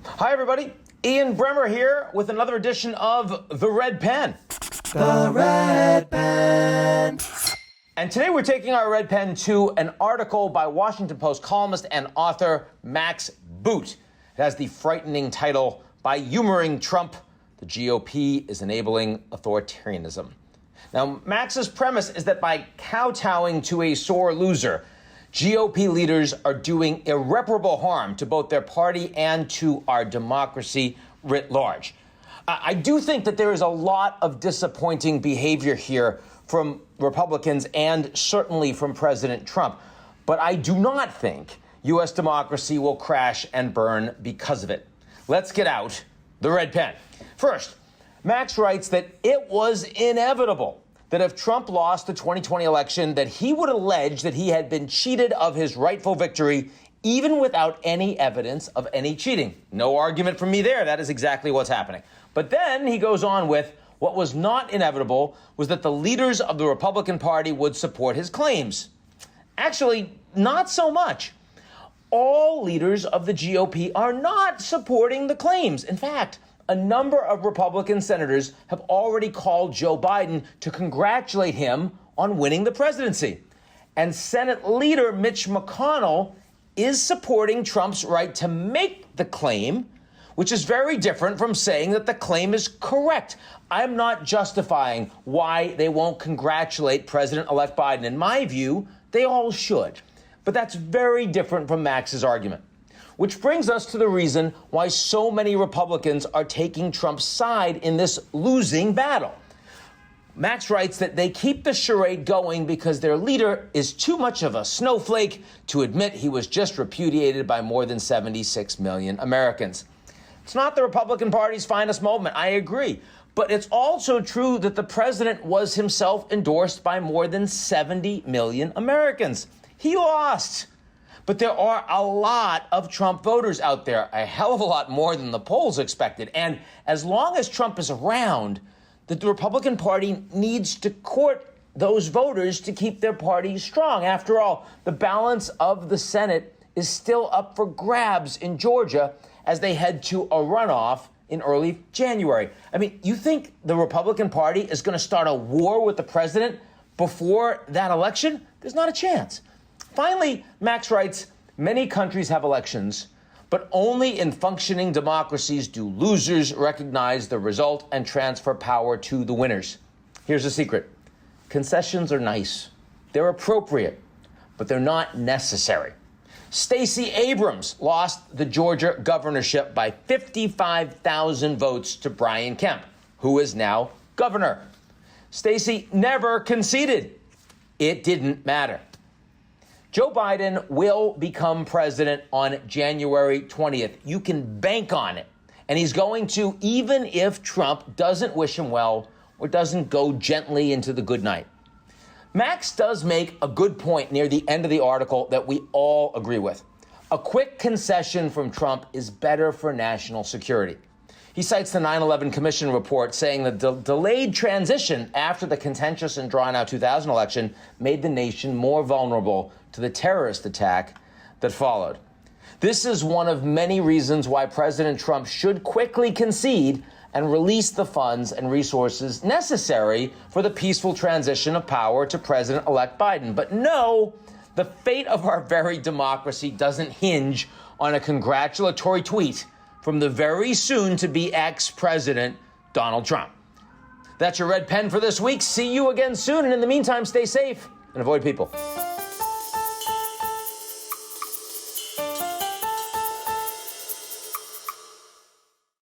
Hi, everybody. Ian Bremmer here with another edition of The Red Pen. The Red Pen. And today we're taking our red pen to an article by Washington Post columnist and author Max Boot. It has the frightening title, "By Humoring Trump, the GOP is Enabling Authoritarianism." Now, Max's premise is that by kowtowing to a sore loser, GOP leaders are doing irreparable harm to both their party and to our democracy writ large. I do think that there is a lot of disappointing behavior here from Republicans and certainly from President Trump. But I do not think U.S. democracy will crash and burn because of it. Let's get out the red pen. First, Max writes that it was inevitable that if Trump lost the 2020 election, that he would allege that he had been cheated of his rightful victory, even without any evidence of any cheating. No argument from me there. That is exactly what's happening. But then he goes on with, what was not inevitable was that the leaders of the Republican Party would support his claims. Actually, not so much. All leaders of the GOP are not supporting the claims. In fact, a number of Republican senators have already called Joe Biden to congratulate him on winning the presidency. And Senate leader Mitch McConnell is supporting Trump's right to make the claim, which is very different from saying that the claim is correct. I'm not justifying why they won't congratulate President-elect Biden. In my view, they all should. But that's very different from Max's argument. Which brings us to the reason why so many Republicans are taking Trump's side in this losing battle. Max writes that they keep the charade going because their leader is too much of a snowflake to admit he was just repudiated by more than 76 million Americans. It's not the Republican Party's finest moment, I agree. But it's also true that the president was himself endorsed by more than 70 million Americans. He lost. But there are a lot of Trump voters out there, a hell of a lot more than the polls expected. And as long as Trump is around, the Republican Party needs to court those voters to keep their party strong. After all, the balance of the Senate is still up for grabs in Georgia as they head to a runoff in early January. I mean, you think the Republican Party is going to start a war with the president before that election? There's not a chance. Finally, Max writes, many countries have elections, but only in functioning democracies do losers recognize the result and transfer power to the winners. Here's the secret. Concessions are nice. They're appropriate, but they're not necessary. Stacey Abrams lost the Georgia governorship by 55,000 votes to Brian Kemp, who is now governor. Stacey never conceded. It didn't matter. Joe Biden will become president on January 20th. You can bank on it. And he's going to, even if Trump doesn't wish him well or doesn't go gently into the good night. Max does make a good point near the end of the article that we all agree with. A quick concession from Trump is better for national security. He cites the 9/11 Commission report saying the delayed transition after the contentious and drawn-out 2000 election made the nation more vulnerable to the terrorist attack that followed. This is one of many reasons why President Trump should quickly concede and release the funds and resources necessary for the peaceful transition of power to President-elect Biden. But no, the fate of our very democracy doesn't hinge on a congratulatory tweet from the very soon-to-be ex-president, Donald Trump. That's your red pen for this week. See you again soon. And in the meantime, stay safe and avoid people.